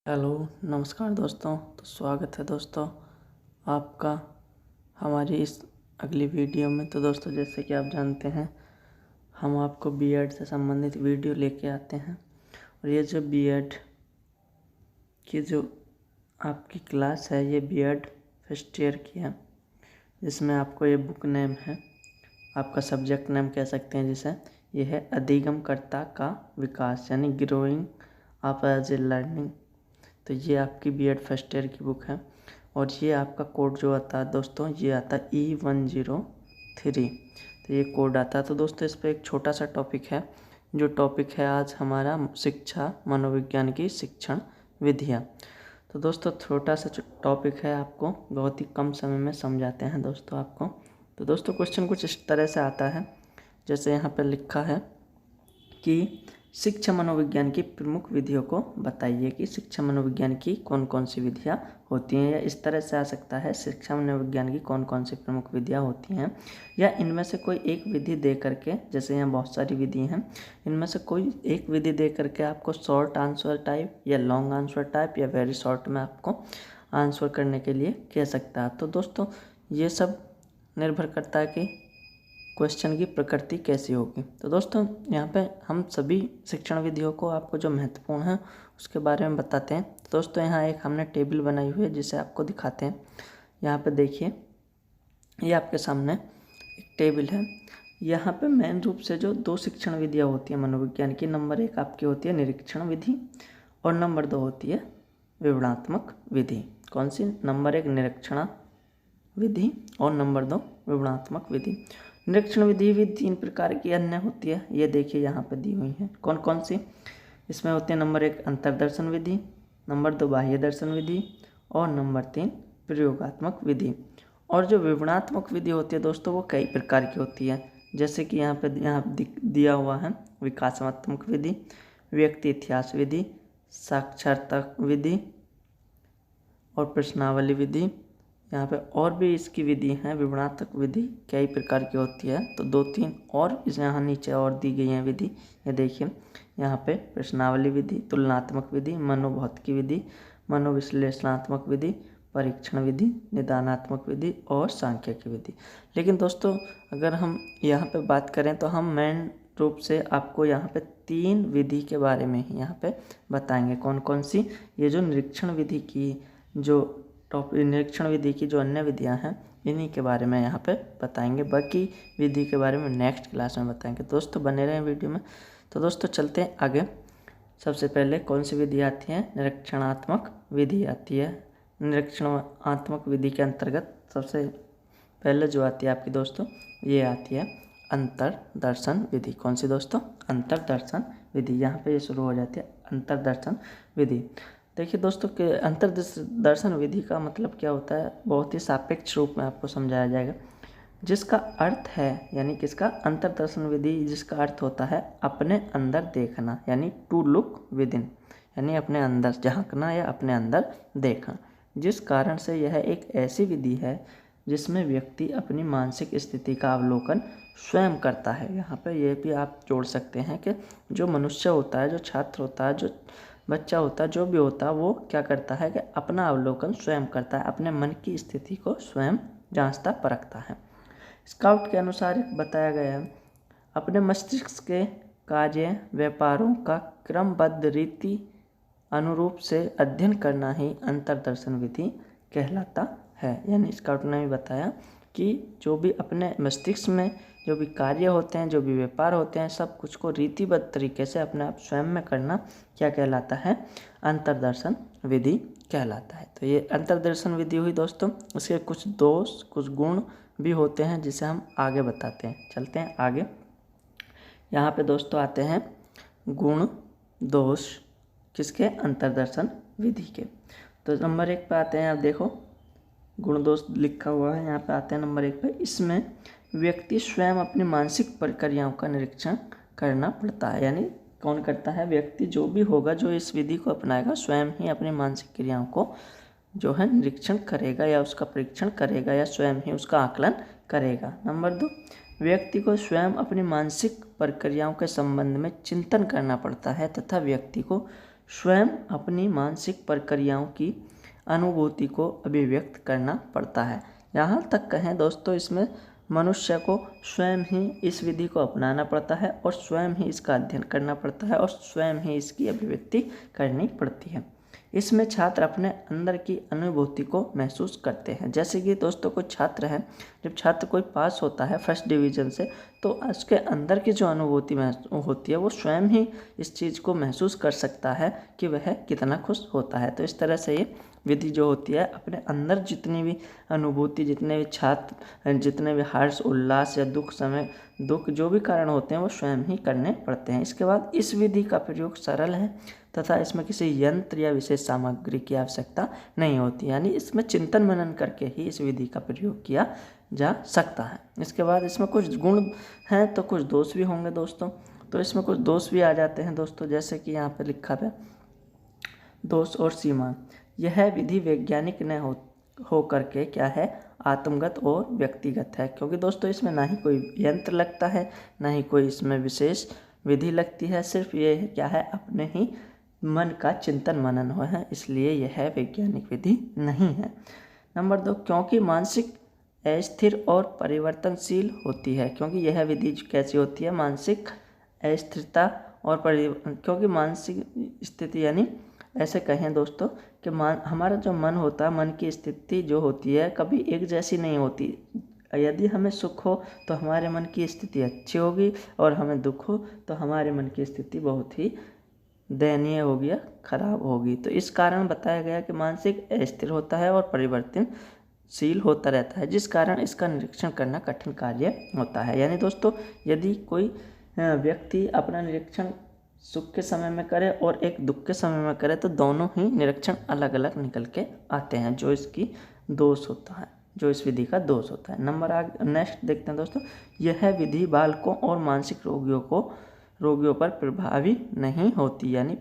Hello नमस्कार दोस्तों। तो स्वागत है दोस्तों आपका हमारी इस अगली वीडियो में। तो दोस्तों जैसे कि आप जानते हैं हम आपको बीएड से संबंधित वीडियो लेके आते हैं और ये जो बीएड की जो आपकी क्लास है ये बीएड फर्स्ट ईयर की है, जिसमें आपको ये बुक नेम है, आपका सब्जेक्ट नेम कह सकते हैं जिसे, ये है अधिगमकर्ता का विकास यानी growing up as a learning. तो ये आपकी बीएड फर्स्ट ईयर की बुक है और ये आपका कोड जो आता है दोस्तों ये आता है E103। तो ये कोड आता है। तो दोस्तों इस पर एक छोटा सा टॉपिक है, जो टॉपिक है आज हमारा शिक्षा मनोविज्ञान की शिक्षण विधियाँ। तो दोस्तों छोटा सा टॉपिक है, आपको बहुत ही कम समय में समझाते हैं दोस्तों आपको। तो दोस्तों क्वेश्चन कुछ इस तरह से आता है, जैसे यहाँ पर लिखा है कि शिक्षा मनोविज्ञान की प्रमुख विधियों को बताइए कि शिक्षा मनोविज्ञान की कौन कौन सी विधियाँ होती हैं, या इस तरह से आ सकता है शिक्षा मनोविज्ञान की कौन कौन सी प्रमुख विधियाँ होती हैं, या इनमें से कोई एक विधि दे करके, जैसे यहाँ बहुत सारी विधि हैं, इनमें से कोई एक विधि दे करके आपको शॉर्ट आंसर टाइप या लॉन्ग आंसर टाइप या वेरी शॉर्ट में आपको आंसर करने के लिए कह सकता है। तो दोस्तों ये सब निर्भर करता है कि क्वेश्चन की प्रकृति कैसी होगी। तो दोस्तों यहाँ पे हम सभी शिक्षण विधियों को आपको जो महत्वपूर्ण है उसके बारे में बताते हैं। तो दोस्तों यहाँ एक हमने टेबल बनाई हुई है जिसे आपको दिखाते हैं। यहाँ पे देखिए ये आपके सामने एक टेबल है। यहाँ पे मेन रूप से जो दो शिक्षण विधियाँ होती हैं मनोविज्ञान की, नंबर 1 आपकी होती है निरीक्षण विधि और नंबर 2 होती है विवरणात्मक विधि। कौन सी? नंबर 1 निरीक्षण विधि और नंबर 2 विवरणात्मक विधि। निरीक्षण विधि भी 3 प्रकार की अन्य होती है, ये देखिए यहाँ पे दी हुई है कौन कौन सी। इसमें होते हैं नंबर 1 अंतर्दर्शन विधि, नंबर 2 बाह्य दर्शन विधि और नंबर 3 प्रयोगात्मक विधि। और जो विवरणात्मक विधि होती है दोस्तों वो कई प्रकार की होती है, जैसे कि यहाँ दिया हुआ है विकासात्मक विधि, व्यक्ति इतिहास विधि, साक्षरता विधि और प्रश्नावली विधि। यहाँ पे और भी इसकी विधि हैं, विवरणात्मक विधि कई प्रकार की होती है। तो 2-3 और इस यहाँ नीचे और दी गई हैं विधि, ये देखिए यहाँ पे प्रश्नावली विधि, तुलनात्मक विधि, मनोभौतिकी विधि, मनोविश्लेषणात्मक विधि, परीक्षण विधि, निदानात्मक विधि और सांख्यिकी विधि। लेकिन दोस्तों अगर हम यहाँ पे बात करें तो हम मेन रूप से आपको यहाँ पे 3 विधि के बारे में ही यहाँ पे बताएंगे। कौन कौन सी? ये जो निरीक्षण विधि की जो निरीक्षण विधि की जो अन्य विधियां हैं इन्हीं के बारे में यहाँ पे बताएंगे, बाकी विधि के बारे में नेक्स्ट क्लास में बताएंगे। दोस्तों बने रहें वीडियो में। तो दोस्तों चलते हैं आगे। सबसे पहले कौन सी विधि आती है? निरीक्षणात्मक विधि आती है। निरीक्षणात्मक विधि के अंतर्गत सबसे पहले जो आती है आपकी दोस्तों ये आती है अंतर्दर्शन विधि। कौन सी दोस्तों? अंतर्दर्शन विधि। यहाँ पे ये शुरू हो जाती है अंतर्दर्शन विधि। देखिए दोस्तों कि अंतर्दर्शन विधि का मतलब क्या होता है, बहुत ही सापेक्ष रूप में आपको समझाया जाएगा, जिसका अर्थ है यानी किसका? अंतर्दर्शन विधि, जिसका अर्थ होता है अपने अंदर देखना, यानी टू लुक विद इन, यानी अपने अंदर झांकना या अपने अंदर देखना। जिस कारण से यह एक ऐसी विधि है जिसमें व्यक्ति अपनी मानसिक स्थिति का अवलोकन स्वयं करता है। यहाँ पर यह भी आप जोड़ सकते हैं कि जो मनुष्य होता है, जो छात्र होता है, जो बच्चा होता है, जो भी होता है, वो क्या करता है कि अपना अवलोकन स्वयं करता है, अपने मन की स्थिति को स्वयं जांचता परखता है। स्काउट के अनुसार बताया गया है अपने मस्तिष्क के कार्य व्यापारों का क्रमबद्ध रीति अनुरूप से अध्ययन करना ही अंतर्दर्शन विधि कहलाता है। यानी स्काउट ने भी बताया कि जो भी अपने मस्तिष्क में जो भी कार्य होते हैं, जो भी व्यापार होते हैं, सब कुछ को रीतिबद्ध तरीके से अपने आप स्वयं में करना क्या कहलाता है? अंतर्दर्शन विधि कहलाता है। तो ये अंतर्दर्शन विधि हुई दोस्तों। उसके कुछ दोष कुछ गुण भी होते हैं जिसे हम आगे बताते हैं। चलते हैं आगे। यहाँ पे दोस्तों आते हैं गुण दोष किसके? अंतर्दर्शन विधि के। तो नंबर 1 पे आते हैं, आप देखो गुण दोष लिखा हुआ है, यहाँ पे आते हैं नंबर 1 पे। इसमें व्यक्ति स्वयं अपनी मानसिक प्रक्रियाओं का निरीक्षण करना पड़ता है। यानी कौन करता है? व्यक्ति जो भी होगा, जो इस विधि को अपनाएगा, स्वयं ही अपनी मानसिक क्रियाओं को जो है निरीक्षण करेगा या उसका परीक्षण करेगा या स्वयं ही उसका आकलन करेगा। नंबर 2 व्यक्ति को स्वयं अपनी मानसिक प्रक्रियाओं के संबंध में चिंतन करना पड़ता है तथा व्यक्ति को स्वयं अपनी मानसिक प्रक्रियाओं की अनुभूति को अभिव्यक्त करना पड़ता है। यहाँ तक कहें दोस्तों, इसमें मनुष्य को स्वयं ही इस विधि को अपनाना पड़ता है और स्वयं ही इसका अध्ययन करना पड़ता है और स्वयं ही इसकी अभिव्यक्ति करनी पड़ती है। इसमें छात्र अपने अंदर की अनुभूति को महसूस करते हैं। जैसे कि दोस्तों कोई छात्र है, जब छात्र कोई पास होता है फर्स्ट डिवीज़न से, तो उसके अंदर की जो अनुभूति होती है वो स्वयं ही इस चीज़ को महसूस कर सकता है कि वह कितना खुश होता है। तो इस तरह से ये विधि जो होती है अपने अंदर जितनी भी अनुभूति, जितने भी छात्र, जितने भी हर्ष, उल्लास या दुख जो भी कारण होते हैं वो स्वयं ही करने पड़ते हैं। इसके बाद इस विधि का प्रयोग सरल है तथा इसमें किसी यंत्र या विशेष सामग्री की आवश्यकता नहीं होती, यानी इसमें चिंतन मनन करके ही इस विधि का प्रयोग किया जा सकता है। इसके बाद इसमें कुछ गुण हैं तो कुछ दोष भी होंगे दोस्तों। तो इसमें कुछ दोष भी आ जाते हैं दोस्तों, जैसे कि यहाँ पे लिखा है दोष और सीमा। यह विधि वैज्ञानिक न हो करके क्या है, आत्मगत और व्यक्तिगत है, क्योंकि दोस्तों इसमें ना ही कोई यंत्र लगता है, ना ही कोई इसमें विशेष विधि लगती है। सिर्फ ये क्या है, अपने ही मन का चिंतन मनन हो है, इसलिए यह वैज्ञानिक विधि नहीं है। नंबर 2, क्योंकि मानसिक अस्थिर और परिवर्तनशील होती है। क्योंकि यह विधि कैसी होती है, मानसिक अस्थिरता और क्योंकि मानसिक स्थिति यानी ऐसे कहें दोस्तों कि हमारा जो मन होता है, मन की स्थिति जो होती है कभी एक जैसी नहीं होती। यदि हमें सुख हो तो हमारे मन की स्थिति अच्छी होगी और हमें दुख हो तो हमारे मन की स्थिति बहुत ही दयनीय होगी या खराब होगी। तो इस कारण बताया गया कि मानसिक अस्थिर होता है और परिवर्तनशील होता रहता है, जिस कारण इसका निरीक्षण करना कठिन कार्य होता है। यानी दोस्तों यदि कोई व्यक्ति अपना निरीक्षण सुख के समय में करे और एक दुख के समय में करे तो दोनों ही निरीक्षण अलग अलग निकल के आते हैं, जो इसकी दोष होता है, जो इस विधि का दोष होता है। नेक्स्ट देखते हैं दोस्तों, यह विधि बालकों और मानसिक रोगियों पर प्रभावी नहीं होती, यानी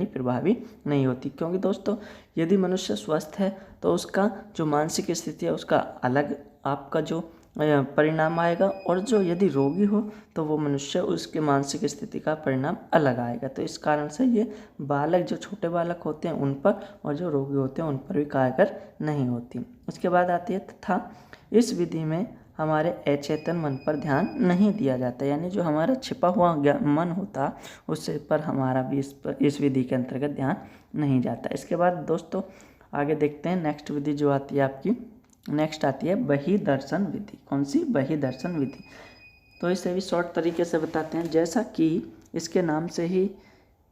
प्रभावी नहीं होती। क्योंकि दोस्तों यदि मनुष्य स्वस्थ है तो उसका जो मानसिक स्थिति है उसका अलग आपका जो परिणाम आएगा, और जो यदि रोगी हो तो वो मनुष्य उसके मानसिक स्थिति का परिणाम अलग आएगा। तो इस कारण से ये बालक, जो छोटे बालक होते हैं उन पर, और जो रोगी होते हैं उन पर भी कारगर नहीं होती। उसके बाद आती है तथा इस विधि में हमारे अचेतन मन पर ध्यान नहीं दिया जाता, यानी जो हमारा छिपा हुआ मन होता उससे पर हमारा भी इस विधि के अंतर्गत ध्यान नहीं जाता। इसके बाद दोस्तों आगे देखते हैं नेक्स्ट विधि जो आती है आपकी, नेक्स्ट आती है बहिर्दर्शन विधि। कौन सी? बहिर्दर्शन विधि। तो इसे भी शॉर्ट तरीके से बताते हैं। जैसा कि इसके नाम से ही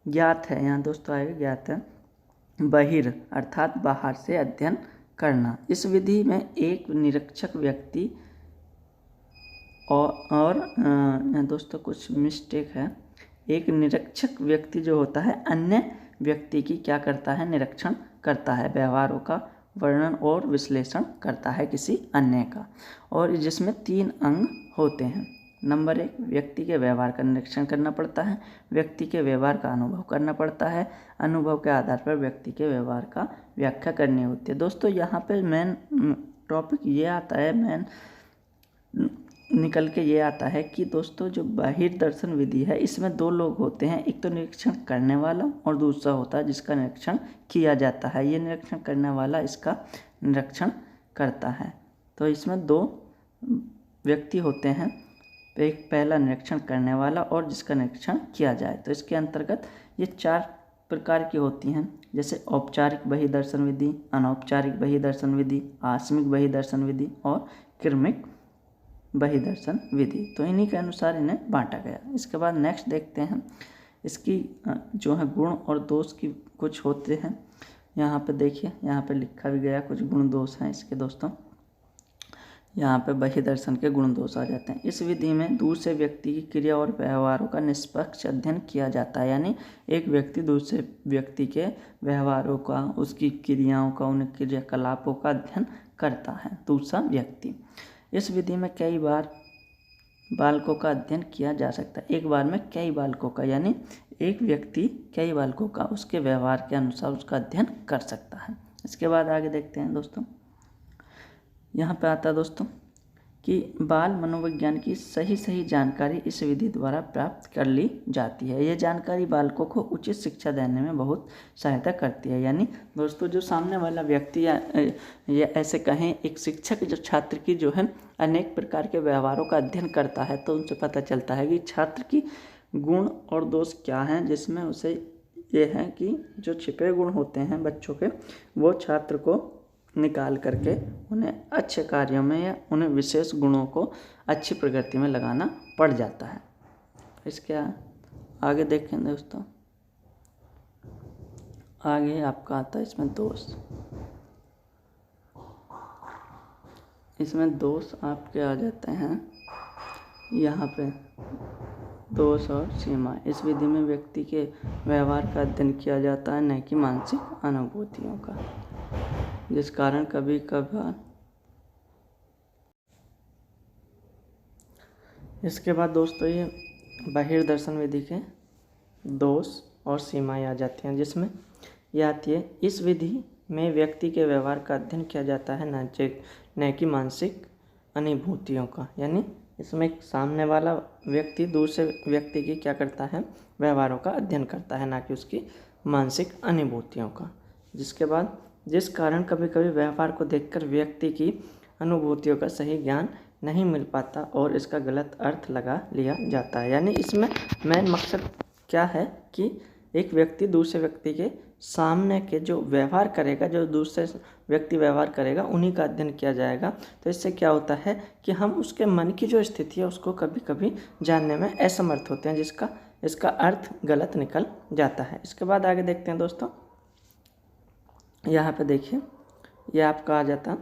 ज्ञात है, यहाँ दोस्तों आएगा ज्ञात है, बहिर अर्थात बाहर से अध्ययन करना। इस विधि में एक निरीक्षक व्यक्ति और दोस्तों कुछ मिस्टेक है, एक निरीक्षक व्यक्ति जो होता है अन्य व्यक्ति की क्या करता है, निरीक्षण करता है, व्यवहारों का वर्णन और विश्लेषण करता है किसी अन्य का, और जिसमें 3 अंग होते हैं। नंबर 1, व्यक्ति के व्यवहार का निरीक्षण करना पड़ता है, व्यक्ति के व्यवहार का अनुभव करना पड़ता है, अनुभव के आधार पर व्यक्ति के व्यवहार का व्याख्या करनी होती है। दोस्तों यहाँ पे मेन टॉपिक ये आता है, मेन निकल के ये आता है कि दोस्तों जो बहिर्दर्शन विधि है इसमें 2 लोग होते हैं, एक तो निरीक्षण करने वाला और दूसरा होता है जिसका निरीक्षण किया जाता है। ये निरीक्षण करने वाला इसका निरीक्षण करता है। तो इसमें 2 व्यक्ति होते हैं, एक पहला निरीक्षण करने वाला और जिसका निरीक्षण किया जाए। तो इसके अंतर्गत ये 4 प्रकार की होती हैं, जैसे औपचारिक बहिर्दर्शन विधि, अनौपचारिक बहिर्दर्शन विधि, आकस्मिक बहिर्दर्शन विधि और क्रमिक बहिर्दर्शन विधि। तो इन्हीं के अनुसार इन्हें बांटा गया। इसके बाद नेक्स्ट देखते हैं इसकी जो है गुण और दोष की कुछ होते हैं। यहाँ पे देखिए, यहाँ पे लिखा भी गया कुछ गुण दोष हैं इसके दोस्तों। यहाँ पे बहिर्दर्शन के गुण दोष आ जाते हैं। इस विधि में दूसरे व्यक्ति की क्रिया और व्यवहारों का निष्पक्ष अध्ययन किया जाता है, यानी एक व्यक्ति दूसरे व्यक्ति के व्यवहारों का, उसकी क्रियाओं का, उन क्रियाकलापों का अध्ययन करता है दूसरा व्यक्ति। इस विधि में कई बार बालकों का अध्ययन किया जा सकता है, एक बार में कई बालकों का, यानी एक व्यक्ति कई बालकों का उसके व्यवहार के अनुसार उसका अध्ययन कर सकता है। इसके बाद आगे देखते हैं दोस्तों, यहाँ पे आता है दोस्तों कि बाल मनोविज्ञान की सही जानकारी इस विधि द्वारा प्राप्त कर ली जाती है। यह जानकारी बालकों को उचित शिक्षा देने में बहुत सहायता करती है। यानी दोस्तों जो सामने वाला व्यक्ति या ऐसे कहें एक शिक्षक जो छात्र की जो है अनेक प्रकार के व्यवहारों का अध्ययन करता है तो उनसे पता चलता है कि छात्र की गुण और दोष क्या हैं, जिसमें उसे ये है कि जो छिपे गुण होते हैं बच्चों के वो छात्र को निकाल करके उन्हें अच्छे कार्यों में या उन्हें विशेष गुणों को अच्छी प्रगति में लगाना पड़ जाता है। इसके आगे देखें दोस्तों, आगे आपका आता है इसमें दोष। इसमें दोष आपके आ जाते हैं यहाँ पे दोष और सीमा। इस विधि में व्यक्ति के व्यवहार का अध्ययन किया जाता है, न कि मानसिक अनुभूतियों का, जिस कारण कभी कभार। इसके बाद दोस्तों ये बहिर्दर्शन विधि के दोष और सीमाएं आ जाती हैं, जिसमें यह आती है इस विधि में व्यक्ति के व्यवहार का अध्ययन किया जाता है, न कि मानसिक अनुभूतियों का। यानी इसमें सामने वाला व्यक्ति दूसरे व्यक्ति की क्या करता है, व्यवहारों का अध्ययन करता है, ना कि उसकी मानसिक अनुभूतियों का। जिसके बाद जिस कारण कभी कभी व्यवहार को देखकर व्यक्ति की अनुभूतियों का सही ज्ञान नहीं मिल पाता और इसका गलत अर्थ लगा लिया जाता है। यानी इसमें मेन मकसद क्या है कि एक व्यक्ति दूसरे व्यक्ति के सामने के जो व्यवहार करेगा, जो दूसरे व्यक्ति व्यवहार करेगा, उन्हीं का अध्ययन किया जाएगा। तो इससे क्या होता है कि हम उसके मन की जो स्थिति है उसको कभी कभी जानने में असमर्थ होते हैं, जिसका इसका अर्थ गलत निकल जाता है। इसके बाद आगे देखते हैं दोस्तों, यहाँ पे देखिए यह आपका आ जाता,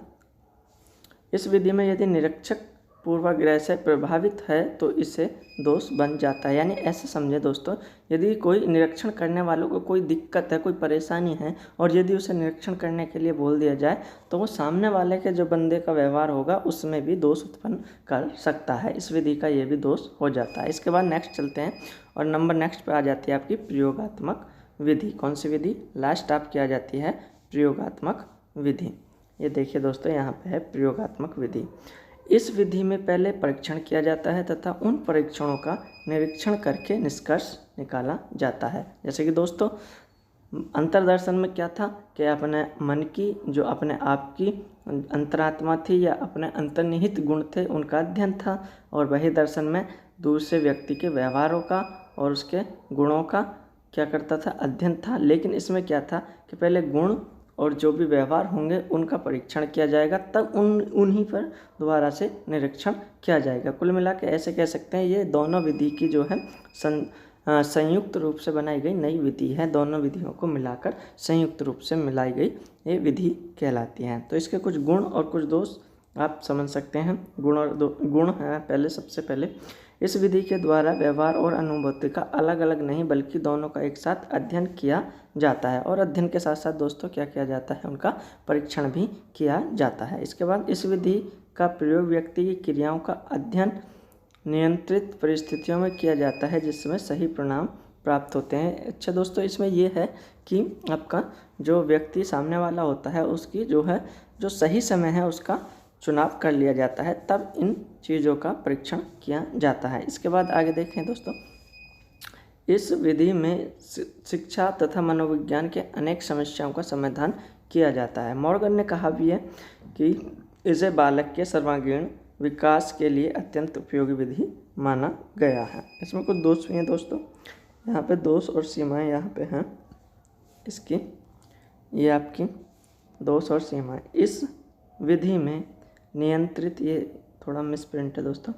इस विधि में यदि निरीक्षक पूर्वाग्रह से प्रभावित है तो इसे दोष बन जाता है। यानी ऐसे समझे दोस्तों, यदि कोई निरीक्षण करने वालों को कोई दिक्कत है, कोई परेशानी है और यदि उसे निरीक्षण करने के लिए बोल दिया जाए तो वो सामने वाले के जो बंदे का व्यवहार होगा उसमें भी दोष उत्पन्न कर सकता है। इस विधि का ये भी दोष हो जाता है। इसके बाद नेक्स्ट चलते हैं और नंबर नेक्स्ट पे आ जाती है आपकी प्रयोगात्मक विधि। कौन सी विधि? लास्ट आपकी आ जाती है प्रयोगात्मक विधि। ये देखिए दोस्तों, यहाँ पे है प्रयोगात्मक विधि। इस विधि में पहले परीक्षण किया जाता है तथा उन परीक्षणों का निरीक्षण करके निष्कर्ष निकाला जाता है। जैसे कि दोस्तों अंतर्दर्शन में क्या था कि अपने मन की जो अपने आप की अंतरात्मा थी या अपने अंतर्निहित गुण थे उनका अध्ययन था, और बहिर्दर्शन में दूसरे व्यक्ति के व्यवहारों का और उसके गुणों का क्या करता था, अध्ययन था। लेकिन इसमें क्या था कि पहले गुण और जो भी व्यवहार होंगे उनका परीक्षण किया जाएगा, तब उन्हीं पर दोबारा से निरीक्षण किया जाएगा। कुल मिला के ऐसे कह सकते हैं ये दोनों विधि की जो है संयुक्त रूप से बनाई गई नई विधि है। दोनों विधियों को मिलाकर संयुक्त रूप से मिलाई गई ये विधि कहलाती है। तो इसके कुछ गुण और कुछ दोष आप समझ सकते हैं। गुण है पहले, सबसे पहले इस विधि के द्वारा व्यवहार और अनुभूति का अलग अलग नहीं बल्कि दोनों का एक साथ अध्ययन किया जाता है, और अध्ययन के साथ साथ दोस्तों क्या किया जाता है, उनका परीक्षण भी किया जाता है। इसके बाद इस विधि का प्रयोग व्यक्ति की क्रियाओं का अध्ययन नियंत्रित परिस्थितियों में किया जाता है जिसमें सही परिणाम प्राप्त होते हैं। अच्छा दोस्तों, इसमें यह है कि आपका जो व्यक्ति सामने वाला होता है उसकी जो सही समय है उसका चुनाव कर लिया जाता है, तब इन चीज़ों का परीक्षण किया जाता है। इसके बाद आगे देखें दोस्तों, इस विधि में शिक्षा तथा मनोविज्ञान के अनेक समस्याओं का समाधान किया जाता है। मॉर्गन ने कहा भी है कि इसे बालक के सर्वांगीण विकास के लिए अत्यंत उपयोगी विधि माना गया है। इसमें कुछ दोष भी हैं दोस्तों, यहाँ पे दोष और सीमाएं यहाँ पे हैं इसकी, ये आपकी दोष और सीमाएं। इस विधि में नियंत्रित, ये थोड़ा मिसप्रिंट है दोस्तों,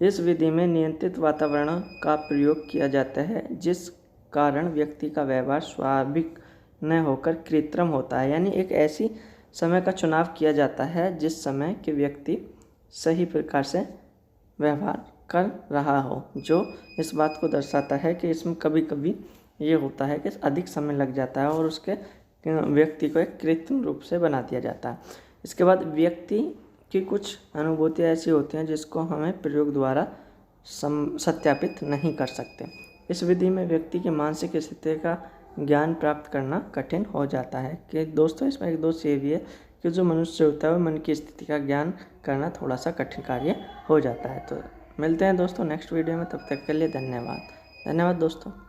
इस विधि में नियंत्रित वातावरण का प्रयोग किया जाता है जिस कारण व्यक्ति का व्यवहार स्वाभाविक न होकर कृत्रिम होता है। यानी एक ऐसी समय का चुनाव किया जाता है जिस समय के व्यक्ति सही प्रकार से व्यवहार कर रहा हो, जो इस बात को दर्शाता है कि इसमें कभी कभी ये होता है कि अधिक समय लग जाता है और उसके व्यक्ति को एक कृत्रिम रूप से बना दिया जाता है। इसके बाद व्यक्ति की कुछ अनुभूतियाँ ऐसी होती हैं जिसको हमें प्रयोग द्वारा सत्यापित नहीं कर सकते। इस विधि में व्यक्ति की मानसिक स्थिति का ज्ञान प्राप्त करना कठिन हो जाता है। कि दोस्तों इसमें एक दोष ये भी है कि जो मनुष्य होता है वो मन की स्थिति का ज्ञान करना थोड़ा सा कठिन कार्य हो जाता है। तो मिलते हैं दोस्तों नेक्स्ट वीडियो में, तब तक के लिए धन्यवाद। धन्यवाद दोस्तों।